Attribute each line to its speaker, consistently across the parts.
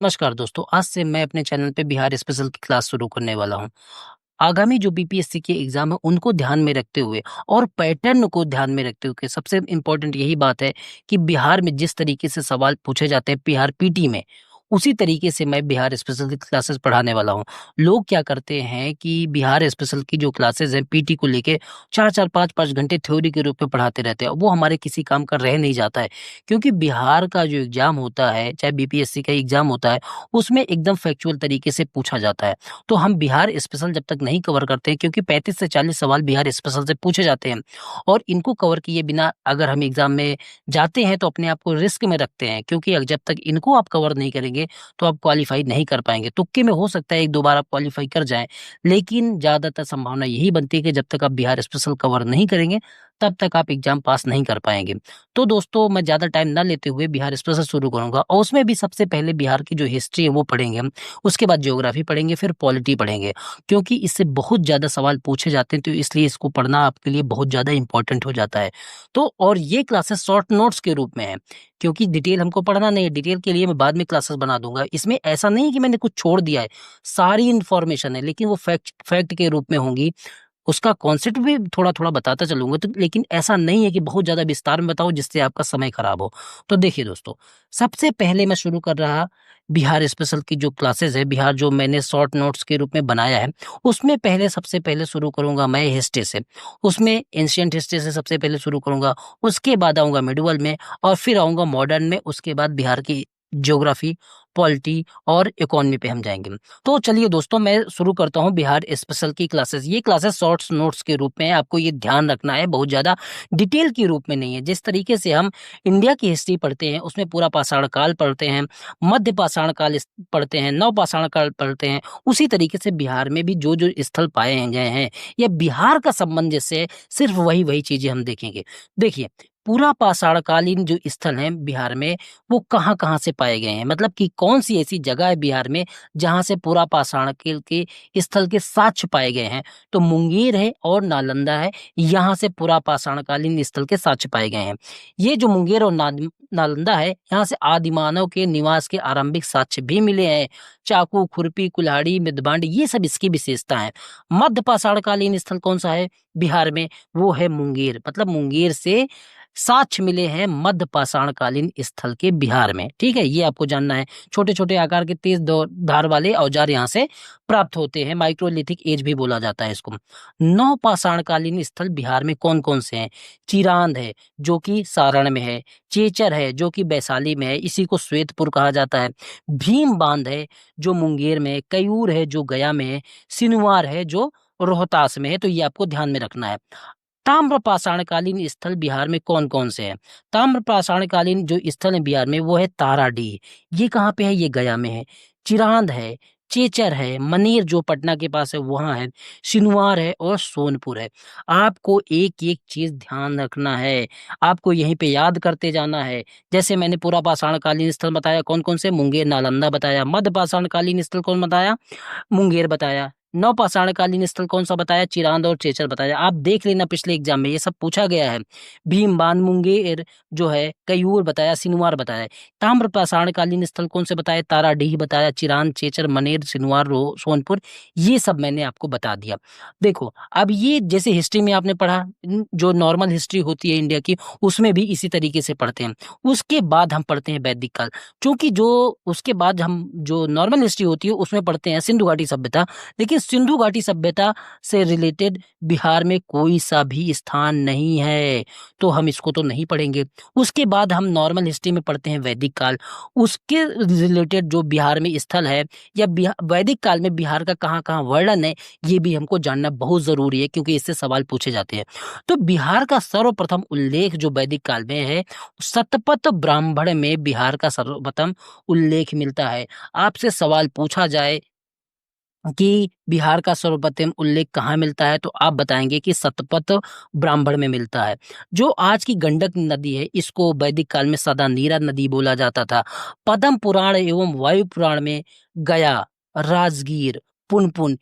Speaker 1: नमस्कार दोस्तों, आज से मैं अपने चैनल पे बिहार स्पेशल की क्लास शुरू करने वाला हूँ। आगामी जो बीपीएससी के एग्ज़ाम है उनको ध्यान में रखते हुए और पैटर्न को ध्यान में रखते हुए सबसे इम्पोर्टेंट यही बात है कि बिहार में जिस तरीके से सवाल पूछे जाते हैं बिहार पीटी में, उसी तरीके से मैं बिहार स्पेशल की क्लासेस पढ़ाने वाला हूँ। लोग क्या करते हैं कि बिहार स्पेशल की जो क्लासेस हैं पीटी को लेके 4-4 5-5 घंटे थ्योरी के रूप में पढ़ाते रहते हैं। वो हमारे किसी काम का रह नहीं जाता है, क्योंकि बिहार का जो एग्ज़ाम होता है, चाहे बीपीएससी का एग्ज़ाम होता है, उसमें एकदम फैक्चुअल तरीके से पूछा जाता है। तो हम बिहार स्पेशल जब तक नहीं कवर करते हैं, क्योंकि 35 से 40 सवाल बिहार स्पेशल से पूछे जाते हैं और इनको कवर किए बिना अगर हम एग्जाम में जाते हैं तो अपने आप को रिस्क में रखते हैं, क्योंकि जब तक इनको आप कवर नहीं करेंगे तो आप क्वालिफाई नहीं कर पाएंगे। तुक्के में हो सकता है एक दो बार आप क्वालिफाई कर जाएं, लेकिन ज्यादातर संभावना यही बनती है कि जब तक आप बिहार स्पेशल कवर नहीं करेंगे तब तक आप एग्जाम पास नहीं कर पाएंगे। तो दोस्तों, मैं ज्यादा टाइम ना लेते हुए बिहार स्पेशल शुरू करूंगा और उसमें भी सबसे पहले बिहार की जो हिस्ट्री है वो पढ़ेंगे हम। उसके बाद ज्योग्राफी पढ़ेंगे, फिर पॉलिटी पढ़ेंगे, क्योंकि इससे बहुत ज़्यादा सवाल पूछे जाते हैं, तो इसलिए इसको पढ़ना आपके लिए बहुत ज़्यादा इम्पोर्टेंट हो जाता है। तो और ये क्लासेस शॉर्ट नोट्स के रूप में है, क्योंकि डिटेल हमको पढ़ना नहीं है, डिटेल के लिए मैं बाद में क्लासेस बना दूँगा। इसमें ऐसा नहीं है कि मैंने कुछ छोड़ दिया है, सारी इन्फॉर्मेशन है, लेकिन वो फैक्ट फैक्ट के रूप में होंगी। उसका कॉन्सेप्ट भी थोड़ा-थोड़ा बताता चलूँगा, तो लेकिन ऐसा नहीं है कि बहुत ज़्यादा विस्तार में बताऊँ जिससे आपका समय खराब हो। तो देखिए दोस्तों, सबसे पहले मैं शुरू कर रहा बिहार स्पेशल की जो क्लासेस है, बिहार जो मैंने शॉर्ट नोट्स के रूप में बनाया है, उसमें पहले सबसे पहले शुरू करूँगा मैं हिस्ट्री से। उसमें एंशिएंट हिस्ट्री से सबसे पहले शुरू करूँगा, उसके बाद आऊँगा मिडिवल में और फिर आऊँगा मॉडर्न में, उसके बाद बिहार की ज्योग्राफी, पॉलिटी और इकोनॉमी पे हम जाएँगे। तो चलिए दोस्तों, मैं शुरू करता हूँ बिहार स्पेशल की क्लासेस। ये क्लासेस शॉर्ट्स नोट्स के रूप में है, आपको ये ध्यान रखना है, बहुत ज़्यादा डिटेल के रूप में नहीं है। जिस तरीके से हम इंडिया की हिस्ट्री पढ़ते हैं, उसमें पूरा पाषाण काल पढ़ते हैं, मध्य पाषाण काल पढ़ते हैं, नव पाषाण काल पढ़ते हैं, उसी तरीके से बिहार में भी जो-जो स्थल पाए गए हैं, या बिहार का संबंध जिससे है, सिर्फ वही-वही चीज़ें हम देखेंगे। देखिए, पूरा पाषाणकालीन जो स्थल हैं बिहार में, वो कहाँ-कहाँ से पाए गए हैं? मतलब कि कौन-सी ऐसी जगह है बिहार में जहाँ से पूरा पाषाण के स्थल के साक्ष्य पाए गए हैं? तो मुंगेर है और नालंदा है, यहाँ से पूरा पाषाणकालीन स्थल के साक्ष्य पाए गए हैं। ये जो मुंगेर और नालंदा है, यहाँ से आदिमानव के निवास के आरंभिक साक्ष्य भी मिले हैं। चाकू, खुरपी, कुल्हाड़ी, मृदबांड, ये सब इसकी विशेषता है। मध्य पाषाणकालीन स्थल कौन-सा है बिहार में? वो है मुंगेर। मतलब मुंगेर से साक्ष्य मिले हैं मध्य पाषाणकालीन स्थल के बिहार में, ठीक है? ये आपको जानना है। छोटे-छोटे आकार के तेज धार वाले औजार यहाँ से प्राप्त होते हैं, माइक्रोलिथिक एज भी बोला जाता है इसको। नौ पाषाणकालीन स्थल बिहार में कौन-कौन से हैं? चिरांद है, जो कि सारण में है, चेचर है, जो कि वैशाली में है, इसी को श्वेतपुर कहा जाता है, भीम बाँध है, जो मुंगेर में है, कयूर है, जो गया में है, सिनुआर है, जो रोहतास में है, तो ये आपको ध्यान में रखना है। ताम्र पाषाणकालीन स्थल बिहार में कौन-कौन से हैं? ताम्र पाषाणकालीन जो स्थल है बिहार में वो है ताराडीह। ये कहाँ पे है? ये गया में है। चिरांद है, चेचर है, मनेर जो पटना के पास है वहाँ है, सिनुआर है और सोनपुर है। आपको एक-एक चीज़ ध्यान रखना है, आपको यहीं पे याद करते जाना है। जैसे मैंने पूरा पाषाणकालीन स्थल बताया कौन-कौन से? मुंगेर, नालंदा बताया। मध्य पाषाणकालीन स्थल कौन बताया? मुंगेर बताया। नवपाषाणकालीन स्थल कौन-सा बताया? चिरांद और चेचर बताया। आप देख लेना पिछले एग्ज़ाम में ये सब पूछा गया है। भीमबान, मुंगेर जो है, कयूर बताया, सिनुआर बताया। ताम्रपाषाणकालीन स्थल कौन से बताए? ताराडीह बताया, चिरांद, चेचर, मनेर, सिनुआर, सोनपुर, ये सब मैंने आपको बता दिया। देखो, अब ये जैसे हिस्ट्री में आपने पढ़ा, जो नॉर्मल हिस्ट्री होती है इंडिया की, उसमें भी इसी तरीके से पढ़ते हैं। उसके बाद हम पढ़ते हैं वैदिक काल, चूँकि जो उसके बाद हम जो नॉर्मल हिस्ट्री होती है उसमें पढ़ते हैं सिंधु घाटी सभ्यता। लेकिन सिंधु घाटी सभ्यता से रिलेटेड बिहार में कोई सा भी स्थान नहीं है, तो हम इसको तो नहीं पढ़ेंगे। उसके बाद हम नॉर्मल हिस्ट्री में पढ़ते हैं वैदिक काल, उसके रिलेटेड जो बिहार में स्थल है या वैदिक काल में बिहार का कहाँ-कहाँ वर्णन है, ये भी हमको जानना बहुत ज़रूरी है, क्योंकि इससे सवाल पूछे जाते हैं। तो बिहार का सर्वप्रथम उल्लेख जो वैदिक काल में है, शतपथ ब्राह्मण में बिहार का सर्वप्रथम उल्लेख मिलता है। आपसे सवाल पूछा जाए कि बिहार का सर्वप्रथम उल्लेख कहाँ मिलता है, तो आप बताएँगे कि शतपथ ब्राह्मण में मिलता है। जो आज की गंडक नदी है, इसको वैदिक काल में सदा नीरा नदी बोला जाता था। पद्म पुराण एवं वायु पुराण में गया, राजगीर, पुनपुन,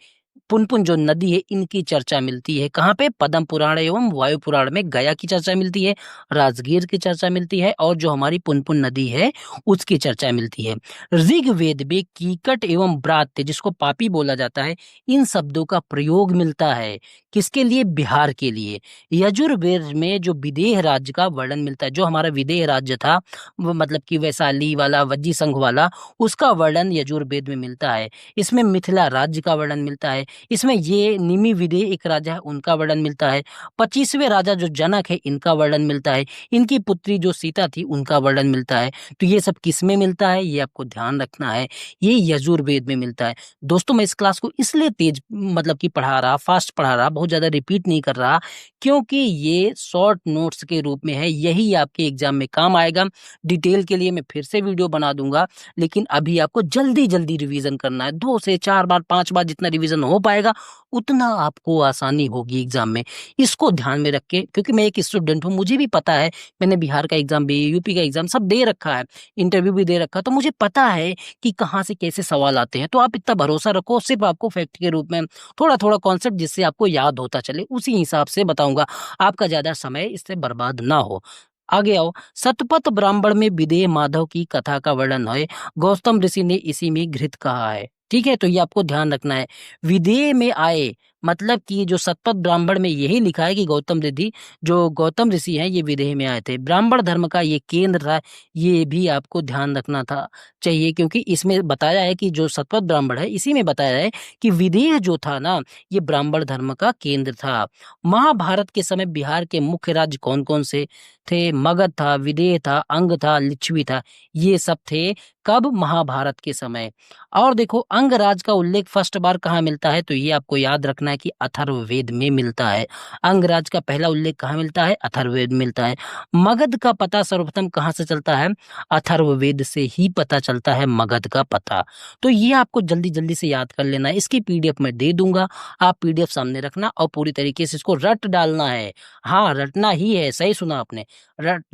Speaker 1: पुनपुन जो नदी है इनकी चर्चा मिलती है। कहाँ पे? पद्म पुराण एवं वायु पुराण में गया की चर्चा मिलती है, राजगीर की चर्चा मिलती है और जो हमारी पुनपुन नदी है उसकी चर्चा मिलती है। ऋग्वेद में कीकट एवं ब्रात्य जिसको पापी बोला जाता है, इन शब्दों का प्रयोग मिलता है। किसके लिए? बिहार के लिए। यजुर्वेद में जो विदेह राज्य का वर्णन मिलता है, जो हमारा विदेह राज्य था वो मतलब कि वैशाली वाला, वज्जी संघ वाला, उसका वर्णन यजुर्वेद में मिलता है। इसमें मिथिला राज्य का वर्णन मिलता है। इसमें ये निमि विदेह एक राजा है उनका वर्णन मिलता है। 25वें राजा जो जनक है इनका वर्णन मिलता है। इनकी पुत्री जो सीता थी उनका वर्णन मिलता है। तो ये सब किस में मिलता है? ये आपको ध्यान रखना है, ये यजुर्वेद में मिलता है। दोस्तों मैं इस क्लास को इसलिए तेज मतलब कि पढ़ा रहा, फास्ट पढ़ा रहा, बहुत ज्यादा रिपीट नहीं कर रहा, क्योंकि ये शॉर्ट नोट्स के रूप में है, यही आपके एग्जाम में काम आएगा। डिटेल के लिए मैं फिर से वीडियो बना दूंगा, लेकिन अभी आपको जल्दी जल्दी रिवीजन करना है। 2 से 4 बार 5 बार जितना रिवीजन हो पाएगा उतना आपको आसानी होगी एग्जाम में। इसको ध्यान में रख के, क्योंकि मैं एक स्टूडेंट हूँ, मुझे भी पता है, मैंने बिहार का एग्जाम भी, यूपी का एग्जाम सब दे रखा है, इंटरव्यू भी दे रखा है, तो मुझे पता है कि कहाँ से कैसे सवाल आते हैं। तो आप इतना भरोसा रखो, सिर्फ आपको फैक्ट के रूप में थोड़ा थोड़ा कॉन्सेप्ट जिससे आपको याद होता चले उसी हिसाब से बताऊंगा, आपका ज्यादा समय इससे बर्बाद ना हो। आगे आओ। सतपथ ब्राह्मण में विदेह माधव की कथा का वर्णन है, गौतम ऋषि ने इसी में घृत कहा है। ठीक है, तो ये आपको ध्यान रखना है। विदेह में आए मतलब कि जो सतपथ ब्राह्मण में यही लिखा है कि गौतम ऋषि हैं ये विदेह में आए थे। ब्राह्मण धर्म का ये केंद्र था, ये भी आपको ध्यान रखना था चाहिए, क्योंकि इसमें बताया है कि जो सतपथ ब्राह्मण है इसी में बताया है कि विदेह जो था ना ये ब्राह्मण धर्म का केंद्र था। महाभारत के समय बिहार के मुख्य राज्य कौन कौन से थे? मगध था, विदेह था, अंग था, लिच्छवी था। ये सब थे कब? महाभारत के समय। और देखो अंगराज का उल्लेख फर्स्ट बार कहाँ मिलता है? तो ये आपको याद रखना है कि अथर्ववेद में मिलता है। अंगराज का पहला उल्लेख कहाँ मिलता है? अथर्ववेद में मिलता है। मगध का पता सर्वप्रथम कहाँ से चलता है? अथर्ववेद से ही पता चलता है मगध का पता। तो ये आपको जल्दी जल्दी से याद कर लेना है। इसकी पीडीएफ मैं दे दूंगा, आप पीडीएफ सामने रखना और पूरी तरीके से इसको रट डालना है। हाँ रटना ही है, सही सुना आपने,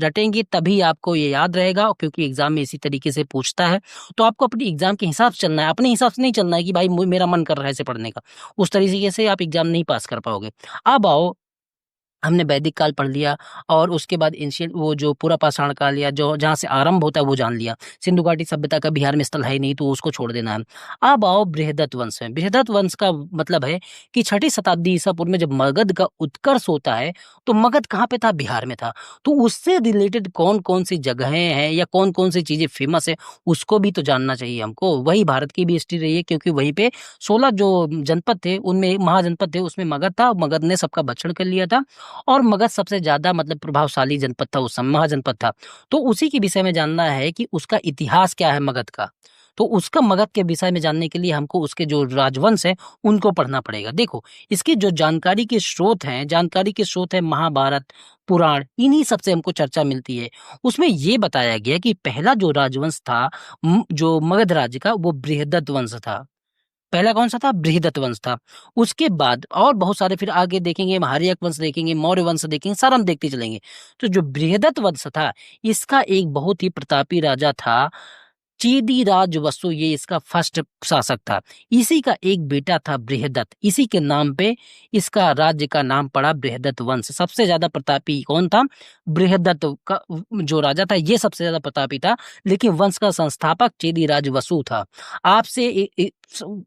Speaker 1: रटेंगे तभी आपको ये याद रहेगा, क्योंकि एग्जाम में इसी तरीके से पूछता है। तो आपको अपनी एग्जाम के हिसाब से चलना है, अपने हिसाब से नहीं चलना है कि भाई मेरा मन कर रहा है इसे पढ़ने का। उस तरीके से आप एग्जाम नहीं पास कर पाओगे। अब आओ, हमने वैदिक काल पढ़ लिया और उसके बाद एंशिएंट वो जो पूरा पाषाण काल या जो जहाँ से आरंभ होता है वो जान लिया। सिंधु घाटी सभ्यता का बिहार में स्थल है ही नहीं तो उसको छोड़ देना है। अब आओ बृहदत्त वंश में। बृहदत्त वंश का मतलब है कि 6ठी शताब्दी ईसा पूर्व में जब मगध का उत्कर्ष होता है तो मगध कहाँ पे था? बिहार में था। तो उससे रिलेटेड कौन कौन सी जगहें हैं या कौन कौन सी चीजें फेमस है उसको भी तो जानना चाहिए हमको। वही भारत की भी हिस्ट्री रही है, क्योंकि वहीं पे 16 जो जनपद थे उनमें महाजनपद थे उसमें मगध था, मगध ने सबका भक्षण कर लिया था और मगध सबसे ज्यादा मतलब प्रभावशाली जनपद था, उस समय महाजनपद था। तो उसी के विषय में जानना है कि उसका इतिहास क्या है मगध का। तो उसका मगध के विषय में जानने के लिए हमको उसके जो राजवंश है उनको पढ़ना पड़ेगा। देखो इसकी जो जानकारी के स्रोत है महाभारत, पुराण, इन्हीं सबसे हमको चर्चा मिलती है। उसमें ये बताया गया कि पहला जो राजवंश था जो मगध राज्य का, वो बृहदत्त वंश था। पहला कौन सा था? बृहदत्त वंश था। उसके बाद और बहुत सारे फिर आगे देखेंगे, हर्यक वंश देखेंगे, मौर्य वंश देखेंगे, सारा हम देखते चलेंगे। तो जो बृहदत्त वंश था इसका एक बहुत ही प्रतापी राजा था चेदीराज वसु, ये इसका फर्स्ट शासक था। इसी का एक बेटा था बृहदत्त, इसी के नाम पे इसका राज्य का नाम पड़ा बृहदत्त वंश। सबसे ज्यादा प्रतापी कौन था? बृहदत्त का जो राजा था ये सबसे ज्यादा प्रतापी था, लेकिन वंश का संस्थापक चेदीराज वसु था। आपसे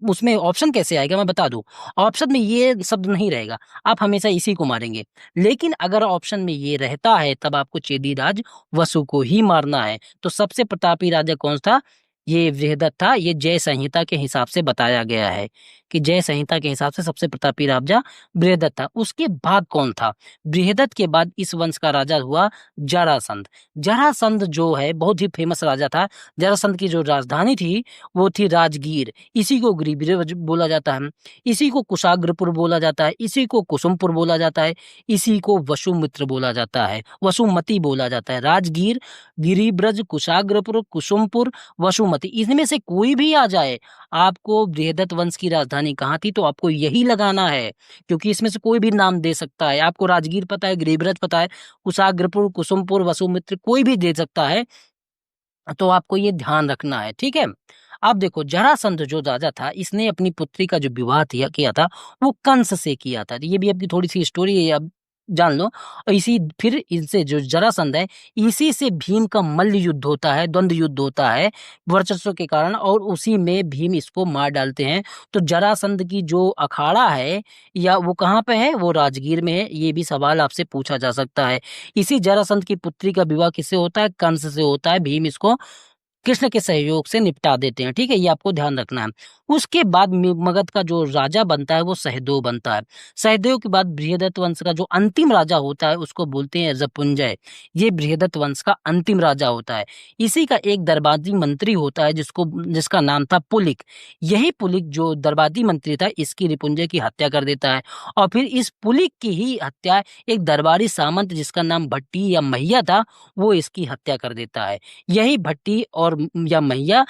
Speaker 1: उसमें ऑप्शन कैसे आएगा मैं बता दूं, ऑप्शन में ये शब्द नहीं रहेगा, आप हमेशा इसी को मारेंगे। लेकिन अगर ऑप्शन में ये रहता है तब आपको चेदीराज वसु को ही मारना है। तो सबसे प्रतापी राजा कौन था? ये बृहदत्त था। ये जय संहिता के हिसाब से बताया गया है कि जय संहिता के हिसाब से सबसे प्रतापी राजा बृहदत्त था। उसके बाद कौन था? बृहदत्त के बाद इस वंश का राजा हुआ जरासंध। जरासंध जो है बहुत ही फेमस राजा था। जरासंध की जो राजधानी थी वो थी राजगीर। इसी को गिरिब्रज बोला जाता है, इसी को कुशाग्रपुर बोला जाता है, इसी को कुसुमपुर बोला जाता है, इसी को वसुमित्र बोला जाता है, वसुमती बोला जाता है। राजगीर, गिरिब्रज, कुशाग्रपुर, कुसुमपुर, वसुमती, इनमें से कोई भी आ जाए, आपको बृहदत्त वंश की राजधानी कहाँ थी तो आपको यही लगाना है, क्योंकि इसमें से कोई भी नाम दे सकता है। आपको राजगीर पता है, गिरिब्रज पता है, कुशाग्रपुर, कुसुमपुर, वसुमित्र कोई भी दे सकता है, तो आपको ये ध्यान रखना है। ठीक है, आप देखो जरासंध जो राजा था, इसने अपनी पुत्री का जो विवाह किया था वो कंस से किया था। ये भी आपकी थोड़ी सी स्टोरी है, आप जान लो। और इसी फिर इनसे जो जरासंध है, इसी से भीम का मल्ल युद्ध होता है, द्वंद्व युद्ध होता है वर्चस्व के कारण, और उसी में भीम इसको मार डालते हैं। तो जरासंध की जो अखाड़ा है या वो कहाँ पे है, वो राजगीर में है। ये भी सवाल आपसे पूछा जा सकता है। इसी जरासंध की पुत्री का विवाह किससे होता है, कंस से होता है। भीम इसको कृष्ण के सहयोग से निपटा देते हैं। ठीक है, ये आपको ध्यान रखना है। उसके बाद मगध का जो राजा बनता है वो सहदेव बनता है। सहदेव के बाद बृहदत्त वंश का जो अंतिम राजा होता है उसको बोलते हैं जपुंजय। ये बृहदत्त वंश का अंतिम राजा होता है। इसी का एक दरबारी मंत्री होता है जिसका नाम था पुलिक। यही पुलिक जो दरबारी मंत्री था, इसकी रिपुंजय की हत्या कर देता है। और फिर इस पुलिक की ही हत्या एक दरबारी सामंत जिसका नाम भट्टी या मैया था, वो इसकी हत्या कर देता है। यही भट्टी और या मैया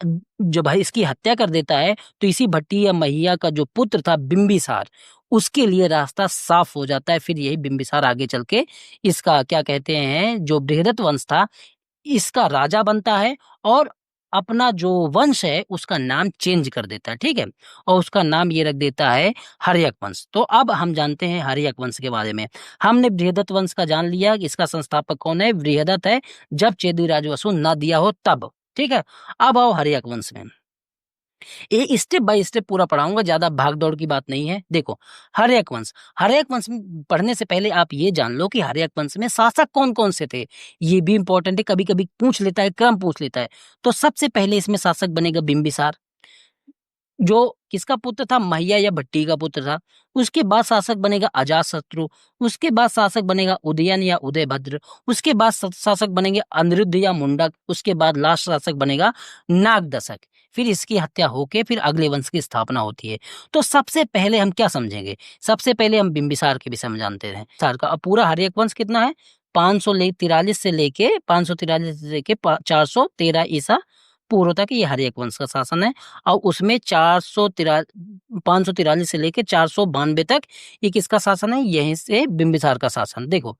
Speaker 1: जब भाई इसकी हत्या कर देता है, तो इसी भट्टी या मैया का जो पुत्र था बिंबिसार, उसके लिए रास्ता साफ हो जाता है। फिर यही बिंबिसार आगे चल के इसका क्या कहते हैं, जो बृहदत्त वंश था इसका राजा बनता है, और अपना जो वंश है उसका नाम चेंज कर देता है। ठीक है, और उसका नाम ये रख देता है हर्यक वंश। तो अब हम जानते हैं हर्यक वंश के बारे में। हमने बृहदत्त वंश का जान लिया कि इसका संस्थापक कौन है, बृहदत्त है, जब चेदी राजवंश न दिया हो तब। ठीक है, अब आओ हर्यक वंश में। ये स्टेप बाय स्टेप पूरा पढ़ाऊंगा, ज्यादा भाग दौड़ की बात नहीं है। देखो, हर्यक वंश, हर्यक वंश में पढ़ने से पहले आप ये जान लो कि हर्यक वंश में शासक कौन कौन से थे। ये भी इंपॉर्टेंट है, कभी कभी पूछ लेता है, क्रम पूछ लेता है। तो सबसे पहले इसमें शासक बनेगा बिंबिसार, जो किसका पुत्र था, मैया या भट्टी का पुत्र था। उसके बाद शासक बनेगा अजातशत्रु। उसके बाद शासक बनेगा उदयन या उदयभद्र। उसके बाद शासक बनेंगे अनिरुद्ध या मुंडक। उसके बाद लास्ट शासक बनेगा नागदशक। फिर इसकी हत्या होके फिर अगले वंश की स्थापना होती है। तो सबसे पहले हम क्या समझेंगे, सबसे पहले हम बिंबिसार के विषय में जानते हैं। सार का अब पूरा हर्यक वंश कितना है, 543 से लेके 543 से लेके 413 ईसा पूर्व तक ये हर्यक वंश का शासन है। और उसमें 543 से लेके 492 तक ये किसका शासन है, यहीं से बिंबिसार का शासन। देखो,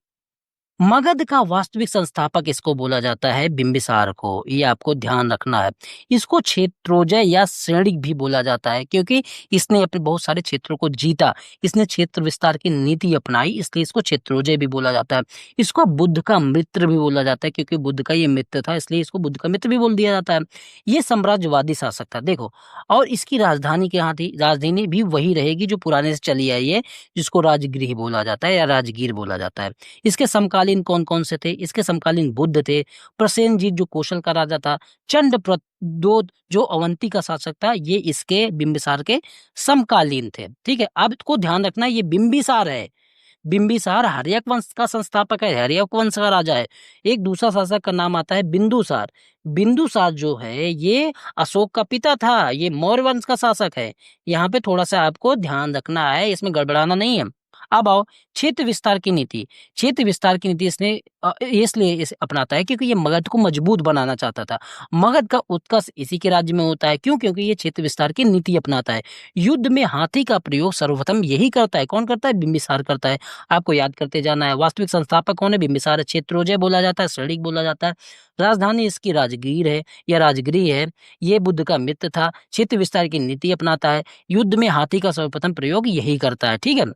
Speaker 1: मगध का वास्तविक संस्थापक इसको बोला जाता है बिंबिसार को, ये आपको ध्यान रखना है। इसको क्षेत्रोजय या श्रेणिक भी बोला जाता है, क्योंकि इसने अपने बहुत सारे क्षेत्रों को जीता। इसने क्षेत्र विस्तार की नीति अपनाई, इसलिए इसको क्षेत्रोजय भी बोला जाता है। इसको बुद्ध का मित्र भी बोला जाता है, क्योंकि बुद्ध का ये मित्र था, इसलिए इसको बुद्ध का मित्र भी बोल दिया जाता है। ये साम्राज्यवादी शासक था। देखो, और इसकी राजधानी क्या थी, राजधानी भी वही रहेगी जो पुराने से चली आई है, जिसको राजगृह बोला जाता है या राजगीर बोला जाता है। इसके समकालीन कौन कौन से थे, इसके समकालीन बुद्ध थे, प्रसेनजीत जो कौशल का राजा था, चंड प्रद्योत जो अवंती का शासक था, ये इसके बिंबिसार के समकालीन थे। ठीक है, अब इसको ध्यान रखना, ये बिंबिसार है। बिंबिसार हर्यक वंश का संस्थापक है, हर्यक वंश का राजा है। एक दूसरा शासक का नाम आता है बिंदुसार। बिंदुसार जो है ये अशोक का पिता था, ये मौर्य वंश का शासक है। यहाँ पे थोड़ा सा आपको ध्यान रखना है, इसमें गड़बड़ाना नहीं है। अब आओ क्षेत्र विस्तार की नीति। क्षेत्र विस्तार की नीति इसने इसलिए इसे अपनाता है क्योंकि ये मगध को मजबूत बनाना चाहता था। मगध का उत्कर्ष इसी के राज्य में होता है। क्यों? क्योंकि ये क्षेत्र विस्तार की नीति अपनाता है। युद्ध में हाथी का प्रयोग सर्वप्रथम यही करता है। कौन करता है? बिंबिसार करता है। आपको याद करते जाना है। वास्तविक संस्थापक कौन है? बिंबिसार। क्षेत्रोजय बोला जाता है, श्रेणिक बोला जाता है। राजधानी इसकी राजगीर है या राजगृह है। ये बुद्ध का मित्र था। क्षेत्र विस्तार की नीति अपनाता है। युद्ध में हाथी का सर्वप्रथम प्रयोग यही करता है। ठीक है।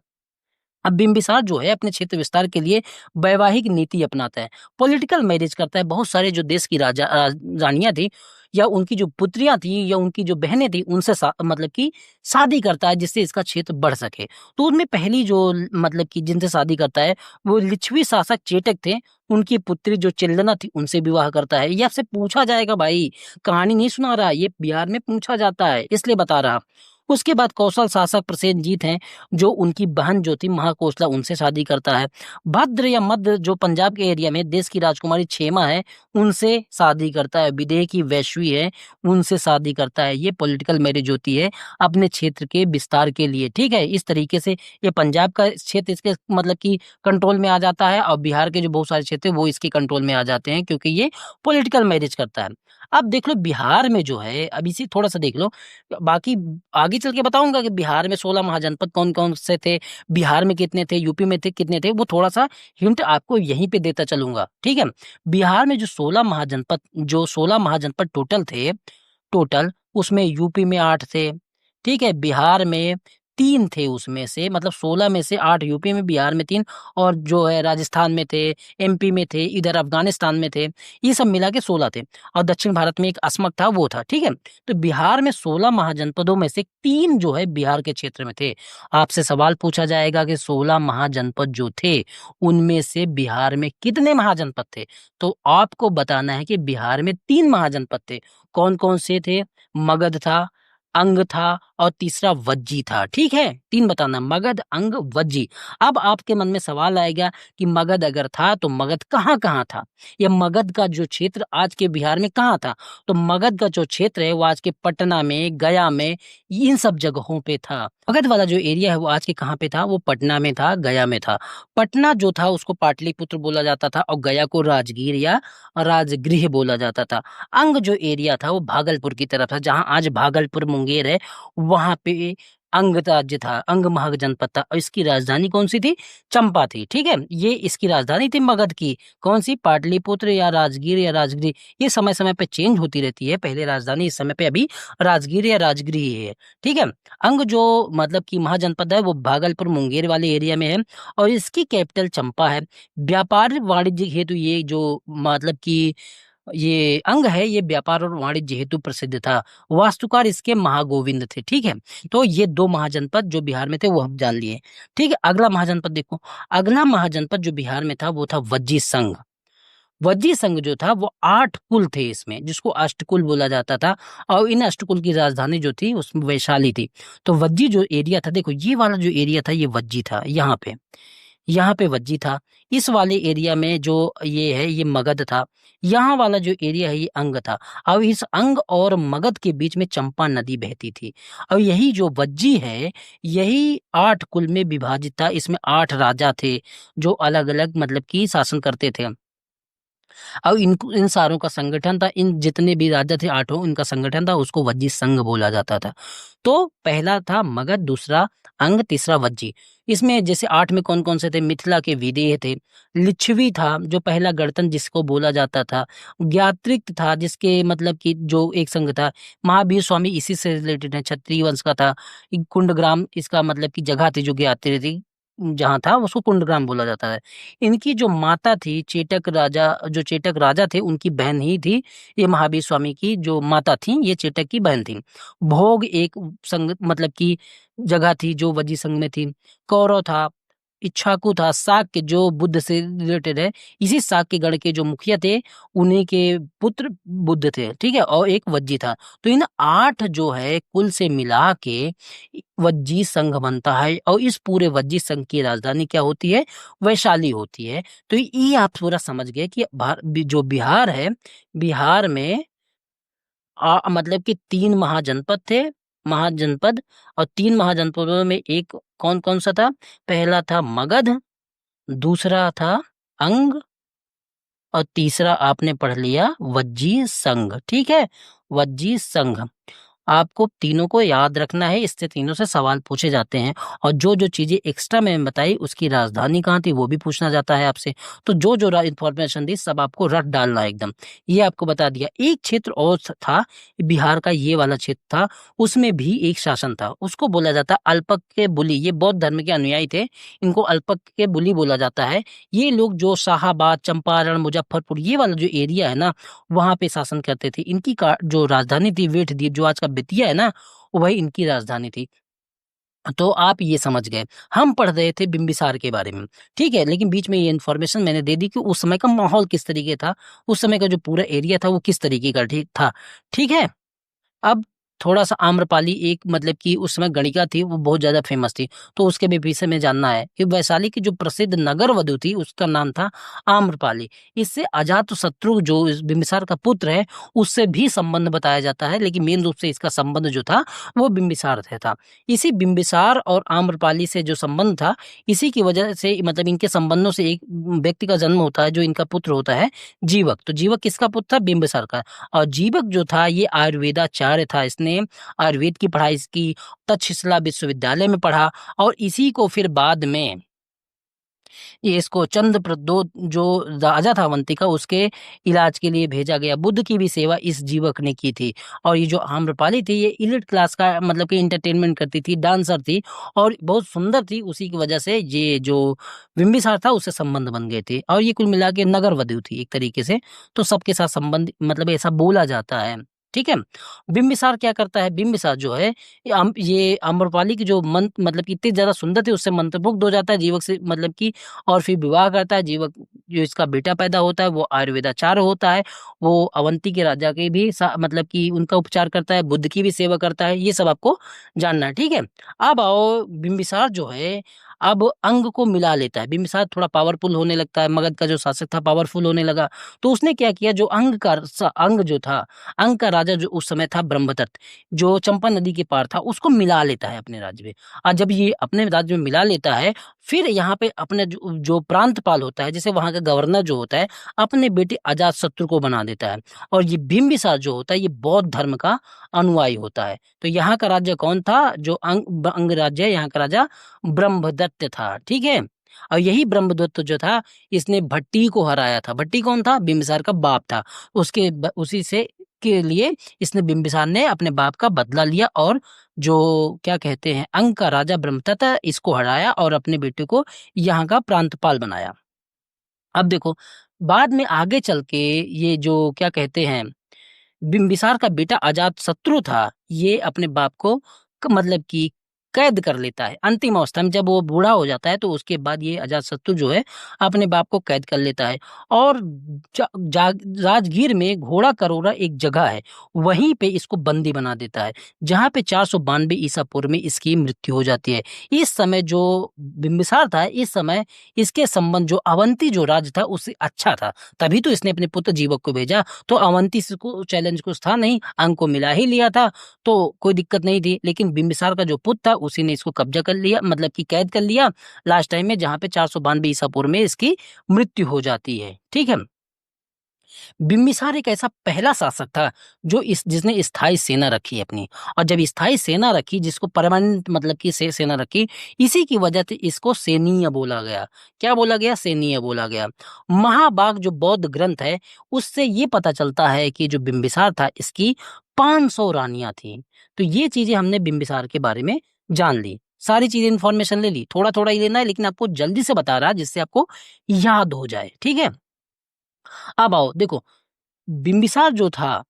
Speaker 1: अब बिंबिसार जो है अपने क्षेत्र विस्तार के लिए वैवाहिक नीति अपनाता है, पॉलिटिकल मैरिज करता है। बहुत सारे जो देश की रानियां थी या उनकी जो पुत्रियां थी या उनकी जो बहनें थी उनसे मतलब कि शादी करता है, जिससे इसका क्षेत्र बढ़ सके। तो उनमें पहली जो मतलब कि जिनसे शादी करता है वो लिच्छवी शासक चेटक थे। उनकी पुत्री जो चिल्लना थी उनसे विवाह करता है। ये आपसे पूछा जाएगा भाई, कहानी नहीं सुना रहा, ये बिहार में पूछा जाता है इसलिए बता रहा। उसके बाद कौशल शासक प्रसेनजीत हैं, जो उनकी बहन जो थी महाकोशला उनसे शादी करता है। भद्र या मध्य जो पंजाब के एरिया में देश की राजकुमारी क्षेमा है उनसे शादी करता है। विदेह की वैश्वी है उनसे शादी करता है। ये पॉलिटिकल मैरिज होती है अपने क्षेत्र के विस्तार के लिए। ठीक है, इस तरीके से ये पंजाब का क्षेत्र इसके मतलब कि कंट्रोल में आ जाता है और बिहार के जो बहुत सारे क्षेत्र हैं वो इसके कंट्रोल में आ जाते हैं, क्योंकि ये पॉलिटिकल मैरिज करता है। अब देख लो बिहार में जो है, अब इसी थोड़ा सा देख लो, बाकी आगे चल के बताऊंगा कि बिहार में 16 महाजनपद कौन कौन से थे, बिहार में कितने थे, यूपी में थे कितने थे, वो थोड़ा सा हिंट आपको यहीं पे देता चलूंगा। ठीक है, बिहार में जो 16 महाजनपद टोटल थे टोटल, उसमें यूपी में 8 थे, ठीक है, बिहार में 3 थे उसमें से, मतलब 16 में से 8 यूपी में, बिहार में 3, और जो है राजस्थान में थे, एमपी में थे, इधर अफ़गानिस्तान में थे, ये सब मिला के 16 थे, और दक्षिण भारत में एक असमक था, वो था, ठीक है। तो बिहार में 16 महाजनपदों में से 3 जो है बिहार के क्षेत्र में थे। आपसे सवाल पूछा जाएगा कि 16 महाजनपद जो थे, उनमें से बिहार में कितने महाजनपद थे? तो आपको बताना है कि बिहार में 3 महाजनपद थे। कौन-कौन से थे? मगध था, अंग था, और तीसरा वज्जी था, ठीक है? 3 बताना, मगध, अंग, वज्जी। अब आपके मन में सवाल आएगा कि मगध अगर था तो मगध कहाँ-कहाँ था? या मगध का जो क्षेत्र आज के बिहार में कहाँ था? तो मगध का जो क्षेत्र है वो आज के पटना में, गया में, इन सब जगहों पे था। मगध वाला जो एरिया है वो आज के कहाँ पे था? वो पटना में था, गया में था। पटना जो था उसको पाटलिपुत्र बोला जाता था, और गया को राजगीर या राजगृह बोला जाता था। अंग जो एरिया था वो भागलपुर की तरफ था, जहाँ आज भागलपुर मुंगेर है, वहाँ पे अंग राज्य था, अंग महग जनपद था, और इसकी राजधानी कौन सी थी? चंपा थी, ठीक है। ये इसकी राजधानी थी मगध की, कौन सी? पाटलिपुत्र या राजगीर या राजगृह, ये समय समय पे चेंज होती रहती है, पहले राजधानी, इस समय पे अभी राजगीर या राजगृह ही है, ठीक है। अंग जो मतलब कि महाजनपद है वो भागलपुर मुंगेर वाले एरिया में है, और इसकी कैपिटल चंपा है। व्यापार वाणिज्य हेतु ये जो मतलब कि ये अंग है, ये व्यापार और वाणिज्य हेतु प्रसिद्ध था। वास्तुकार इसके महागोविंद थे, ठीक है। तो ये 2 महाजनपद जो बिहार में थे वो हम जान लिए, ठीक है। अगला महाजनपद देखो, अगला महाजनपद जो बिहार में था वो था वज्जी संघ। वज्जी संघ जो था वो 8 कुल थे इसमें, जिसको अष्टकुल बोला जाता था, और इन अष्टकुल की राजधानी जो थी उसमें वैशाली थी। तो वज्जी जो एरिया था, देखो ये वाला जो एरिया था ये वज्जी था, यहाँ पे वज्जी था। इस वाले एरिया में जो ये है ये मगध था। यहाँ वाला जो एरिया है ये अंग था। अब इस अंग और मगध के बीच में चंपा नदी बहती थी। और यही जो वज्जी है, यही 8 कुल में विभाजित था। इसमें 8 राजा थे जो अलग-अलग मतलब कि शासन करते थे। अब इन सारों का संगठन था, इन जितने भी राजा थे 8 इनका संगठन था, उसको वज्जी संघ बोला जाता था। तो पहला था मगध, दूसरा अंग, तीसरा वज्जी। इसमें जैसे 8 में कौन-कौन से थे? मिथिला के विदेह थे, लिच्छवी था जो पहला गणतंत्र जिसको बोला जाता था, ज्ञात्रिक था जिसके मतलब कि जो एक संघ था, महावीर स्वामी इसी से रिलेटेड है, क्षत्रिय वंश का था, कुंडग्राम इसका मतलब की जगह थी जो ज्ञात्री थी, जहाँ था उसको कुंडग्राम बोला जाता है। इनकी जो माता थी जो चेटक राजा थे उनकी बहन ही थी, ये महावीर स्वामी की जो माता थी ये चेटक की बहन थी। भोग एक संघ मतलब की जगह थी जो वज्जी संघ में थी। कौरव था, इक्ष्वाकु था, शाक्य जो बुद्ध से रिलेटेड है, इसी शाक्य गण के जो मुखिया थे उन्हीं के पुत्र बुद्ध थे, ठीक है, और एक वज्जी था। तो इन 8 जो है कुल से मिला के वज्जी संघ बनता है, और इस पूरे वज्जी संघ की राजधानी क्या होती है? वैशाली होती है। तो ये आप पूरा समझ गए कि जो बिहार है, बिहार में मतलब कि 3 महाजनपद, और 3 महाजनपदों में एक कौन-कौन सा था? पहला था मगध, दूसरा था अंग, और तीसरा आपने पढ़ लिया वज्जी संघ, ठीक है? वज्जी संघ। आपको तीनों को याद रखना है, इससे तीनों से सवाल पूछे जाते हैं, और जो-जो चीज़ें एक्स्ट्रा मैंने बताई उसकी राजधानी कहाँ थी वो भी पूछना जाता है आपसे। तो जो-जो इन्फॉर्मेशन दी सब आपको रट डालना है एकदम। ये आपको बता दिया। एक क्षेत्र और था, बिहार का ये वाला क्षेत्र था, उसमें भी एक शासन था, उसको बोला जाता अल्पक के बुली। ये बौद्ध धर्म के अनुयायी थे, इनको अल्पक के बुली बोला जाता है। ये लोग जो शाहाबाद, चंपारण, मुजफ्फरपुर ये वाला जो एरिया है ना, वहाँ पे शासन करते थे। इनकी जो राजधानी थी वेठदीप, जो आज का बेतिया है ना, वही इनकी राजधानी थी। तो आप ये समझ गए। हम पढ़ रहे थे बिंबिसार के बारे में, ठीक है? लेकिन बीच में ये इन्फॉर्मेशन मैंने दे दी कि उस समय का माहौल किस तरीके था, उस समय का जो पूरा एरिया था वो किस तरीके का था, ठीक है? अब थोड़ा-सा आम्रपाली एक मतलब कि उस समय गणिका थी, वो बहुत ज़्यादा फ़ेमस थी। तो उसके भी विषय में जानना है कि वैशाली की जो प्रसिद्ध नगर वधू थी, उसका नाम था आम्रपाली। इससे अजातशत्रु जो इस बिंबिसार का पुत्र है, उससे भी संबंध बताया जाता है, लेकिन मेन रूप से इसका संबंध जो था, वो बिंबिसार से था। इसी बिंबिसार और आम्रपाली से जो संबंध था, इसी की वजह से मतलब इनके संबंधों से एक व्यक्ति का जन्म होता है, जो इनका पुत्र होता है जीवक। तो जीवक किसका पुत्र था? बिंबिसार का। और जीवक जो था ये आयुर्वेदाचार्य था। इसने आयुर्वेद की पढ़ाई की, तक्षशिला विश्वविद्यालय में पढ़ा, और इसी को फिर बाद में ये इसको चंद्रप्रद्योत जो राजा था अवंती का, उसके इलाज के लिए भेजा गया। बुद्ध की भी सेवा इस जीवक ने की थी। और ये जो आम्रपाली थी, ये एलीट क्लास का मतलब कि एंटरटेनमेंट करती थी, डांसर थी और बहुत सुंदर थी। उसी की वजह से ये जो बिंबिसार था उससे संबंध बन गए थे। और ये कुल मिला के नगर वधू थी एक तरीके से, तो सबके साथ संबंध मतलब ऐसा बोला जाता है। ठीक है। बिंबिसार क्या करता है, बिंबिसार जो है ये आम्रपाली की जो मन मतलब कि इतनी ज्यादा सुंदर थी, उससे मंत्रमुग्ध हो जाता है जीवक से, मतलब कि और फिर विवाह करता है। जीवक जो इसका बेटा पैदा होता है वो आयुर्वेदाचार्य होता है। वो अवंती के राजा के भी मतलब कि उनका उपचार करता है, बुद्ध की भी सेवा करता है। ये सब आपको जानना है। ठीक है। अब आओ, बिंबिसार जो है अब अंग को मिला लेता है। बिंबिसार थोड़ा पावरफुल होने लगता है, मगध का जो शासक था पावरफुल होने लगा। तो उसने क्या किया, जो अंग जो था, अंग का राजा जो उस समय था ब्रह्मदत्त, जो चंपा नदी के पार था, उसको मिला लेता है अपने राज्य में। और जब ये अपने राज्य में मिला लेता है, फिर यहाँ पे अपने जो प्रांतपाल होता है, जैसे वहां का गवर्नर जो होता है, अपने बेटे अजातशत्रु को बना देता है। और ये बिंबिसार जो होता है, ये बौद्ध धर्म का अनुयायी होता है। तो यहाँ का राज्य कौन था, जो अंग राज्य है, यहाँ का राजा ब्रह्मदत्त था। ठीक है। और यही ब्रह्मदत्त जो था, इसने भट्टी को हराया था। भट्टी कौन था, बिंबिसार का बाप था। उसी से के लिए इसने बिंबिसार ने अपने बाप का बदला लिया और जो क्या कहते हैं अंग का राजा ब्रह्मदत्त इसको हराया और अपने बेटे को यहाँ का प्रांतपाल बनाया। अब देखो, बाद में आगे चल के ये जो क्या कहते हैं बिंबिसार का बेटा अजातशत्रु था, ये अपने बाप को मतलब कि कैद कर लेता है। अंतिम अवस्था में जब वो बूढ़ा हो जाता है, तो उसके बाद ये अजातशत्रु जो है अपने बाप को कैद कर लेता है। और राजगीर में घोड़ा करोरा एक जगह है, वहीं पे इसको बंदी बना देता है, जहाँ पे 492 ईसा पूर्व में इसकी मृत्यु हो जाती है। इस समय जो बिंबिसार था, इस समय इसके संबंध जो अवंती जो राज्य था उससे अच्छा था, तभी तो इसने अपने पुत्र जीवक को भेजा। तो अवंती से को चैलेंज कुछ था नहीं, अंग को मिला ही लिया था, तो कोई दिक्कत नहीं थी। लेकिन बिंबिसार का जो पुत्र था, उसी ने इसको कब्जा कर लिया, मतलब कि कैद कर लिया लास्ट टाइम में, जहां पे 492 ईसा पूर्व में इसकी मृत्यु हो जाती है। ठीक है। बिम्बिसार एक ऐसा पहला शासक था जो जिसने स्थायी सेना रखी अपनी। और जब स्थायी सेना रखी, जिसको परमानेंट मतलब कि सेना रखी, इसी की वजह से इसको सेनीय बोला गया। क्या बोला गया, सेनीय बोला गया। महाभाग जो बौद्ध ग्रंथ है, उससे ये पता चलता है कि जो बिम्बिसार था, इसकी 500 रानियां थी। तो ये चीजें हमने बिम्बिसार के बारे में जान ली, सारी चीजें इंफॉर्मेशन ले ली। थोड़ा थोड़ा ही लेना है, लेकिन आपको जल्दी से बता रहा, जिससे आपको याद हो जाए। ठीक है। अब आओ देखो, बिंबिसार जो था,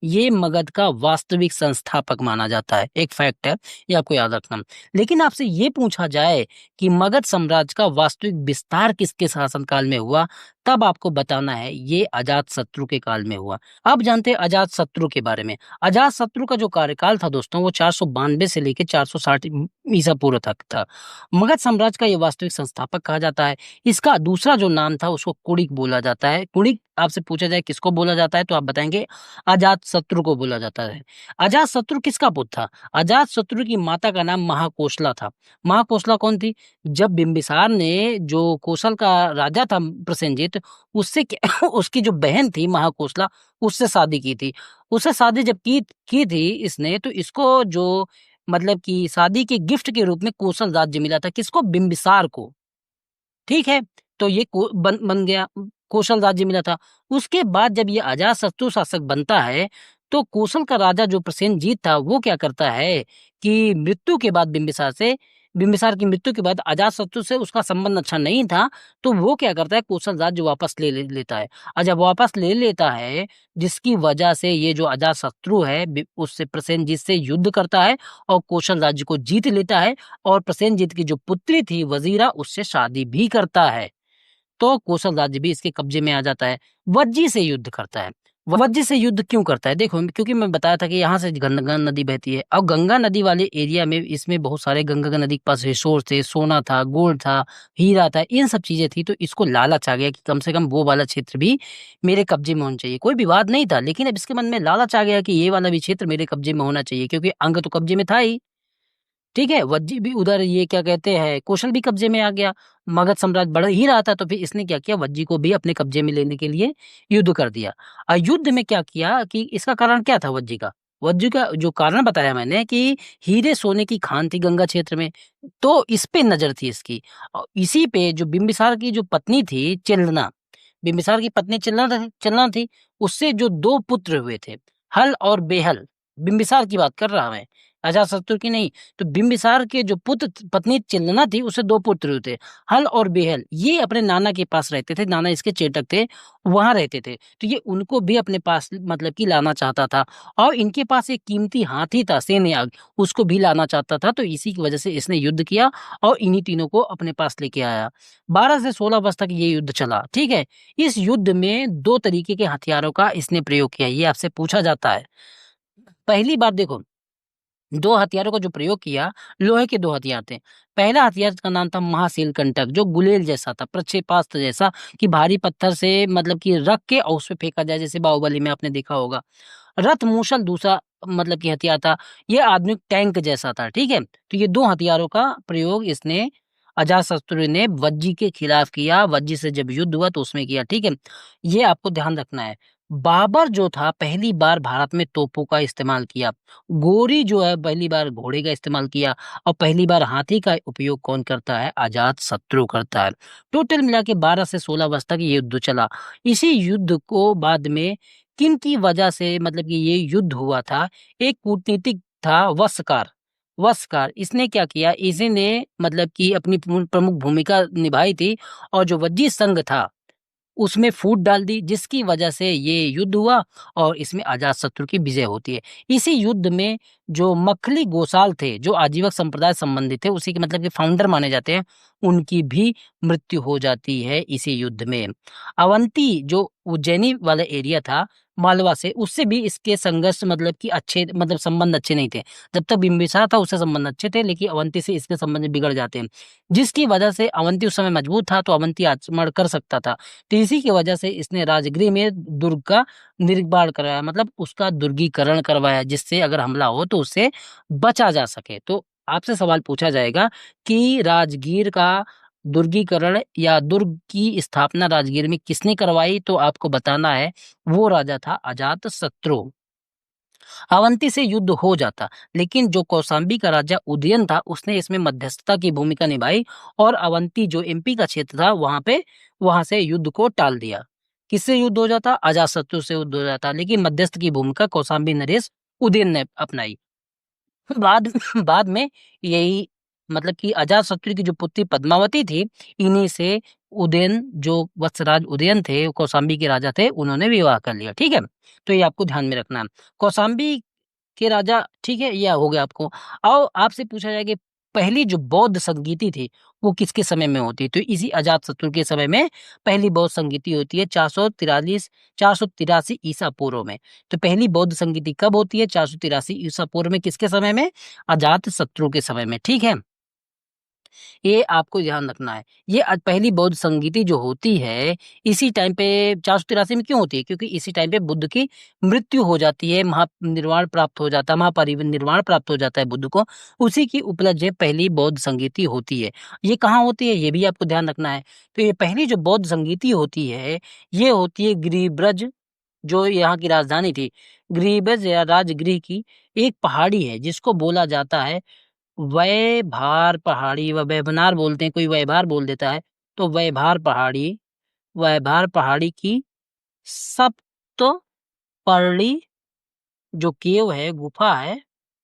Speaker 1: ये मगध का वास्तविक संस्थापक माना जाता है। एक फैक्ट है, ये आपको याद रखना। लेकिन आपसे ये पूछा जाए कि मगध साम्राज्य का वास्तविक विस्तार किसके शासनकाल में हुआ, तब आपको बताना है ये अजातशत्रु के काल में हुआ। अब जानते हैं अजातशत्रु के बारे में। अजातशत्रु का जो कार्यकाल था दोस्तों, वो 492 से लेकर 460 ईसा पूर्व तक था। मगध साम्राज्य का ये वास्तविक संस्थापक कहा जाता है। इसका दूसरा जो नाम था, उसको कुणिक बोला जाता है। कुणिक आपसे पूछा जाए किसको बोला जाता है, तो आप बताएंगे अजातशत्रु को बोला जाता है। अजातशत्रु किसका पुत्र था, अजातशत्रु की माता का नाम महाकोशला था। महाकोशला कौन थी, जब बिंबिसार ने जो कोसल का राजा था प्रसेनजीत, उससे उसकी जो बहन थी महाकोशला, उससे शादी की थी। उससे शादी जब की थी इसने, तो इसको जो मतलब कि शादी के गिफ्ट के रूप में कोसल राज्य मिला था। किसको, बिंबिसार को। ठीक है। तो ये बन गया, कौशल राज्य मिला था। उसके बाद जब ये अजातशत्रु शासक बनता है, तो कौशल का राजा जो प्रसेनजीत था, वो क्या करता है कि मृत्यु के बाद बिंबिसार की मृत्यु के बाद अजातशत्रु से उसका संबंध अच्छा नहीं था, तो वो क्या करता है, कौशल राज्य वापस लेता है। और जब वापस ले लेता है, जिसकी वजह से ये जो अजातशत्रु है उससे प्रसेनजीत से युद्ध करता है और कौशल राज्य को जीत लेता है। और प्रसेनजीत की जो पुत्री थी वजीरा, उससे शादी भी करता है। तो कौशल राज्य भी इसके कब्जे में आ जाता है। वज्जी से युद्ध करता है। वज्जी से युद्ध क्यों करता है, देखो, क्योंकि मैं बताया था कि यहाँ से गंगा नदी बहती है, और गंगा नदी वाले एरिया में इसमें बहुत सारे गंगा नदी के पास रिसोर्स थे, सोना था, गोल्ड था, हीरा था, इन सब चीजें थी। तो इसको लालच आ गया कि कम से कम वो वाला क्षेत्र भी मेरे कब्जे में होना चाहिए। कोई विवाद नहीं था, लेकिन अब इसके मन में लालच आ गया कि ये वाला भी क्षेत्र मेरे कब्जे में होना चाहिए, क्योंकि अंग तो कब्जे में था ही। ठीक है। वज्जी भी उधर, ये क्या कहते हैं, कौशल भी कब्जे में आ गया। मगध साम्राज्य बढ़ ही रहा था, तो फिर इसने क्या किया, वज्जी को भी अपने कब्जे में लेने के लिए युद्ध कर दिया। और युद्ध में क्या किया कि इसका कारण क्या था वज्जी का, वज्र का जो कारण बताया मैंने कि हीरे सोने की खान थी गंगा क्षेत्र में, तो इस पे नजर थी इसकी। और इसी पे जो बिंबिसार की जो पत्नी थी चिलना, बिंबिसार की पत्नी चिलना थी, उससे जो 2 पुत्र हुए थे, हल और बेहल, बिंबिसार की बात कर रहा मैं, अजातशत्रु की नहीं। तो बिंबिसार के जो पुत्र पत्नी चिलना थी, उससे 2 पुत्र हुए थे, हल और बेहल। ये अपने नाना के पास रहते थे, नाना इसके चेटक थे, वहाँ रहते थे। तो ये उनको भी अपने पास मतलब कि लाना चाहता था, और इनके पास एक कीमती हाथी था सेनयाग, उसको भी लाना चाहता था। तो इसी की वजह से इसने युद्ध किया और इन्हीं तीनों को अपने पास लेके आया। 12 से 16 वर्ष तक ये युद्ध चला, ठीक है। इस युद्ध में 2 तरीके के हथियारों का इसने प्रयोग किया, ये आपसे पूछा जाता है। पहली बार देखो, 2 हथियारों का जो प्रयोग किया, लोहे के 2 हथियार थे। पहला हथियार का नाम था महाशीलकंटक, जो गुलेल जैसा था, प्रक्षेपास्त्र जैसा, कि भारी पत्थर से मतलब कि रख के और उसपे फेंका जाए, जैसे बाहुबली में आपने देखा होगा। रथ मूषल दूसरा मतलब कि हथियार था, ये आधुनिक टैंक जैसा था, ठीक है। तो ये 2 हथियारों का प्रयोग इसने, अजातशत्रु ने वज्जी के खिलाफ किया। वज्जी से जब युद्ध हुआ तो उसमें किया, ठीक है। ये आपको ध्यान रखना है। बाबर जो था, पहली बार भारत में तोपों का इस्तेमाल किया। गोरी जो है, पहली बार घोड़े का इस्तेमाल किया। और पहली बार हाथी का उपयोग कौन करता है? अजातशत्रु करता है। टोटल मिला के 12 से 16 वर्ष तक ये युद्ध चला। इसी युद्ध को बाद में किन की वजह से मतलब कि ये युद्ध हुआ था? एक कूटनीतिक था वस्कार। वस्कार इसने क्या किया? इसने मतलब कि अपनी प्रमुख भूमिका निभाई थी, और जो वज्जी संघ था उसमें फूट डाल दी, जिसकी वजह से ये युद्ध हुआ और इसमें अजातशत्रु की विजय होती है। इसी युद्ध में जो मखली गोसाल थे, जो आजीवक संप्रदाय संबंधी थे, उसी के मतलब के फाउंडर माने जाते हैं, उनकी भी मृत्यु हो जाती है इसी युद्ध में। अवंती जो उज्जैनी वाला एरिया था मालवा से, उससे भी इसके संघर्ष मतलब कि अच्छे मतलब संबंध अच्छे नहीं थे। जब तक बिंबिसार था उससे संबंध अच्छे थे, लेकिन अवंती से इसके संबंध बिगड़ जाते हैं, जिसकी वजह से अवंती उस समय मजबूत था, तो अवंती आक्रमण कर सकता था। तो इसी की वजह से इसने राजगृह में दुर्ग का निर्माण करवाया, मतलब उसका दुर्गीकरण करवाया, जिससे अगर हमला हो तो उससे बचा जा सके। तो आपसे सवाल पूछा जाएगा कि राजगीर का दुर्गीकरण या दुर्ग की स्थापना राजगीर में किसने करवाई? तो आपको बताना है वो राजा था अजातशत्रु। अवंती से युद्ध हो जाता, लेकिन जो कौशाम्बी का राजा उदयन था उसने इसमें मध्यस्थता की भूमिका निभाई, और अवंती जो एमपी का क्षेत्र था वहां से युद्ध को टाल दिया। किससे युद्ध हो जाता? अजातशत्रु से युद्ध हो जाता, लेकिन मध्यस्थ की भूमिका कौशाम्बी नरेश उदयन ने अपनाई। बाद बाद में यही मतलब कि अजातशत्रु की जो पुत्री पद्मावती थी, इन्हीं से उदयन जो वत्सराज उदयन थे, कौशाम्बी के राजा थे, उन्होंने विवाह कर लिया, ठीक है। तो ये आपको ध्यान में रखना है। कौशाम्बी के राजा, ठीक है, यह हो गया आपको। और आपसे पूछा जाए कि पहली जो बौद्ध संगीति थी वो किसके समय में होती है? तो इसी अजातशत्रु के समय में पहली बौद्ध संगीति होती है, 443 ईसा पूर्व में। तो पहली बौद्ध संगीति कब होती है? 483 ईसा पूर्व में। किसके समय में? अजातशत्रु के समय में, ठीक है। ये आपको ध्यान रखना है। ये पहली बौद्ध संगीति जो होती है, इसी टाइम पे 483 में क्यों होती है? क्योंकि इसी टाइम पे बुद्ध की मृत्यु हो जाती है, महानिर्वाण प्राप्त हो जाता है, महापरिनिर्वाण प्राप्त हो जाता है बुद्ध को। उसी की उपलक्ष्य में पहली बौद्ध संगीति होती है। ये कहाँ होती है? ये भी आपको ध्यान रखना है। तो ये पहली जो बौद्ध संगीति होती है, ये होती है गिरिब्रज, जो यहाँ की राजधानी थी। गिरिब्रज या राजगृह की एक पहाड़ी है, जिसको बोला जाता है वैभार पहाड़ी, व वेबनार बोलते हैं, कोई वैभार बोल देता है। तो वैभार पहाड़ी की सप्त पर्णी जो केव है, गुफा है,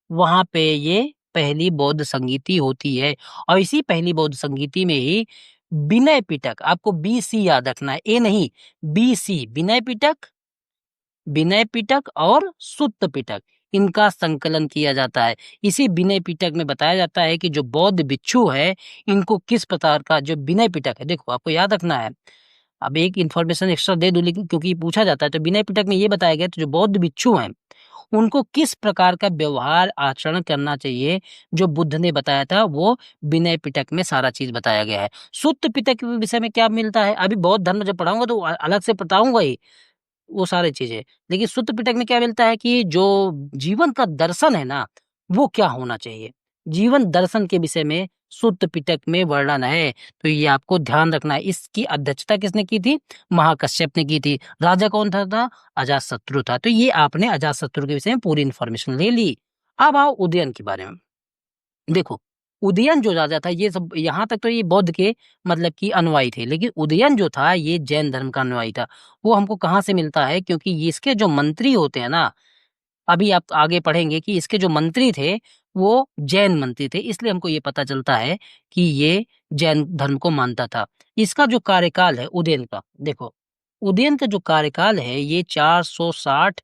Speaker 1: वहां पे ये पहली बौद्ध संगीति होती है। और इसी पहली बौद्ध संगीति में ही विनय पिटक, आपको बीसी याद रखना है, ए नहीं, बीसी, विनय पिटक और सुत्त पिटक, इनका संकलन किया जाता है। इसी विनय पिटक में बताया जाता है कि जो बौद्ध भिक्षु है, इनको किस प्रकार का जो विनय पिटक है, देखो आपको याद रखना है। अब एक इन्फॉर्मेशन एक्स्ट्रा दे दूं, लेकिन क्योंकि पूछा जाता है, तो विनय पिटक में ये बताया गया, तो जो बौद्ध भिक्षु हैं उनको किस प्रकार का व्यवहार आचरण करना चाहिए, जो बुद्ध ने बताया था, वो विनय पिटक में सारा चीज बताया गया है। सुत्त पिटक के विषय में क्या मिलता है? अभी बौद्ध धर्म जब पढ़ाऊंगा तो अलग से बताऊंगा ही वो सारी चीजें। लेकिन सुत्त पिटक में क्या मिलता है कि जो जीवन का दर्शन है ना, वो क्या होना चाहिए, जीवन दर्शन के विषय में सुत्त पिटक में वर्णन है। तो ये आपको ध्यान रखना है। इसकी अध्यक्षता किसने की थी? महाकश्यप ने की थी। राजा कौन था? अजातशत्रु था। तो ये आपने अजातशत्रु के विषय में पूरी इंफॉर्मेशन ले ली। अब आओ उदयन के बारे में। देखो, उदयन जो राजा था, ये सब यहाँ तक तो ये बौद्ध के मतलब कि अनुयायी थे, लेकिन उदयन जो था ये जैन धर्म का अनुयायी था। वो हमको कहाँ से मिलता है? क्योंकि ये इसके जो मंत्री होते हैं ना, अभी आप आगे पढ़ेंगे कि इसके जो मंत्री थे वो जैन मंत्री थे, इसलिए हमको ये पता चलता है कि ये जैन धर्म को मानता था। इसका जो कार्यकाल है उदयन का, देखो उदयन का जो कार्यकाल है ये 460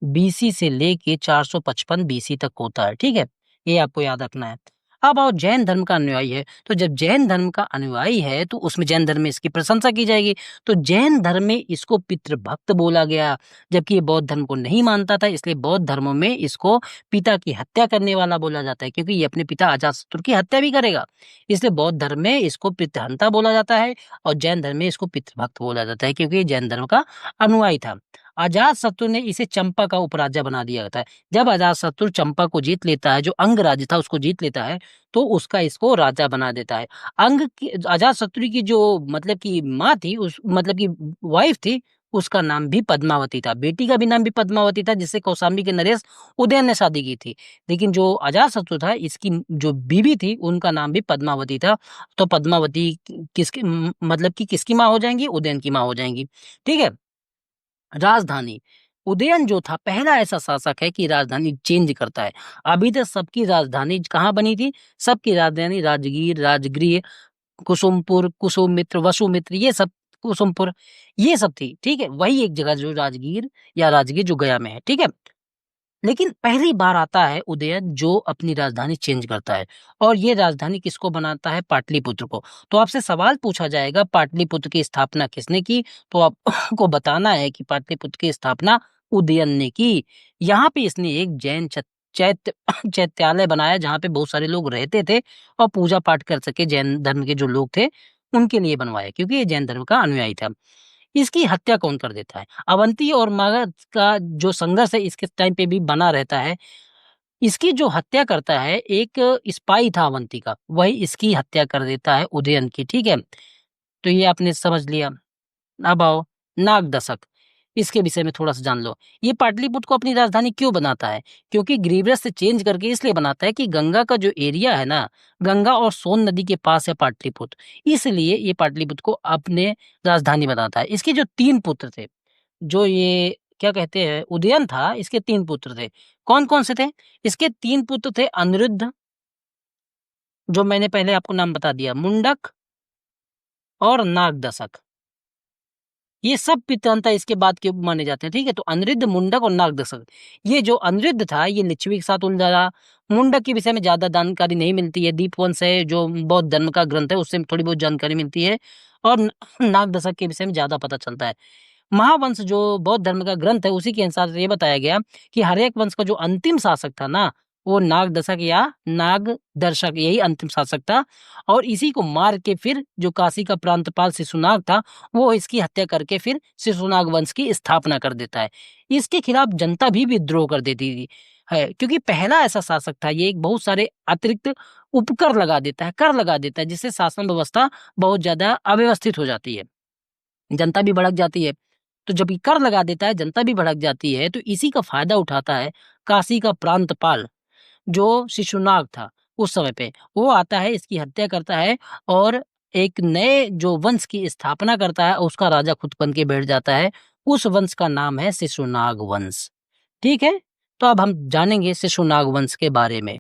Speaker 1: बीसी से लेके 455 बीसी तक होता है, ठीक है? ये आपको याद रखना है। अब आओ जैन धर्म का अनुयायी है, तो जब जैन धर्म का अनुयायी है तो उसमें जैन धर्म में इसकी प्रशंसा की जाएगी। तो जैन धर्म में इसको पितृभक्त बोला गया, जबकि ये बौद्ध धर्म को नहीं मानता था, इसलिए बौद्ध धर्मों में इसको पिता की हत्या करने वाला बोला जाता है, क्योंकि ये अपने पिता अजातशत्रु की हत्या भी करेगा। इसलिए बौद्ध धर्म में इसको पितृहंता बोला जाता है और जैन धर्म में इसको पितृभक्त बोला जाता है, क्योंकि ये जैन धर्म का अनुयायी था। अजातशत्रु ने इसे चंपा का उपराजा बना दिया था। जब अजातशत्रु चंपा को जीत लेता है, जो अंग राज्य था उसको जीत लेता है, तो उसका इसको राजा बना देता है। अंग की अजातशत्रु की जो मतलब की माँ थी, उस मतलब की वाइफ थी, उसका नाम भी पद्मावती था। बेटी का भी नाम भी पद्मावती था, जिससे कौशाम्बी के नरेश उदयन ने शादी की थी। लेकिन जो अजातशत्रु था, इसकी जो बीवी थी, उनका नाम भी पद्मावती था। तो पद्मावती किसकी मतलब कि किसकी माँ हो जाएंगी? उदयन की माँ हो जाएंगी। ठीक है। राजधानी, उदयन जो था पहला ऐसा शासक है कि राजधानी चेंज करता है। अभी तक सबकी राजधानी कहाँ बनी थी? सबकी राजधानी राजगीर, राजगृह, कुसुमपुर, कुसुमित्र, वसुमित्र, ये सब कुसुमपुर, ये सब थी। ठीक है, वही एक जगह जो राजगीर या राजगीर जो गया में है। ठीक है, लेकिन पहली बार आता है उदयन जो अपनी राजधानी चेंज करता है, और ये राजधानी किसको बनाता है? पाटलिपुत्र को। तो आपसे सवाल पूछा जाएगा पाटलिपुत्र की स्थापना किसने की? तो आपको बताना है कि पाटलिपुत्र की स्थापना उदयन ने की। यहाँ पे इसने एक जैन चैत्य चैत्यालय बनाया, जहाँ पे बहुत सारे लोग रहते थे और पूजा पाठ कर सके। जैन धर्म के जो लोग थे उनके लिए बनवाया, क्योंकि ये जैन धर्म का अनुयायी था। इसकी हत्या कौन कर देता है? अवंती और मगध का जो संघर्ष है इसके टाइम पे भी बना रहता है। इसकी जो हत्या करता है एक स्पाई था अवंती का, वही इसकी हत्या कर देता है उदयन की। ठीक है, तो ये आपने समझ लिया। अब आओ नागदशक, इसके विषय में थोड़ा सा जान लो। ये पाटलिपुत्र को अपनी राजधानी क्यों बनाता है? क्योंकि ग्रीवरस से चेंज करके इसलिए बनाता है कि गंगा का जो एरिया है ना, गंगा और सोन नदी के पास है पाटलिपुत्र, इसलिए ये पाटलिपुत्र को अपने राजधानी बनाता है। इसके जो 3 पुत्र थे, जो ये क्या कहते हैं उदयन था, इसके 3 पुत्र थे। कौन-कौन से थे? इसके 3 पुत्र थे अनिरुद्ध, जो मैंने पहले आपको नाम बता दिया, मुंडक और नागदशक। ये सब पितृहंता इसके बाद के माने जाते हैं। ठीक है, तो अनिरुद्ध, मुंडक और नागदशक। ये जो अनिरुद्ध था ये लिच्छवी के साथ उलझा रहा। मुंडक के विषय में ज्यादा जानकारी नहीं मिलती है। दीपवंश है जो बौद्ध धर्म का ग्रंथ है, उससे थोड़ी बहुत जानकारी मिलती है। और नागदशक के विषय में ज्यादा पता चलता है। महावंश जो बौद्ध धर्म का ग्रंथ है, उसी के अनुसार ये बताया गया कि हर्यक वंश का जो अंतिम शासक था ना, वो नागदशक या नागदर्शक, यही अंतिम शासक था। और इसी को मार के फिर जो काशी का प्रांतपाल शिशुनाग था, वो इसकी हत्या करके फिर शिशुनाग वंश की स्थापना कर देता है। इसके खिलाफ जनता भी विद्रोह कर देती थी है, क्योंकि पहला ऐसा शासक था। ये एक बहुत सारे अतिरिक्त उपकर लगा देता है, कर लगा देता है, जिससे शासन व्यवस्था बहुत ज्यादा अव्यवस्थित हो जाती है, जनता भी भड़क जाती है। तो जब ये कर लगा देता है, जनता भी भड़क जाती है, तो इसी का फायदा उठाता है काशी का प्रांतपाल जो शिशुनाग था उस समय पे। वो आता है, इसकी हत्या करता है और एक नए जो वंश की स्थापना करता है, उसका राजा खुद बन के बैठ जाता है। उस वंश का नाम है शिशुनाग वंश। ठीक है, तो अब हम जानेंगे शिशुनाग वंश के बारे में।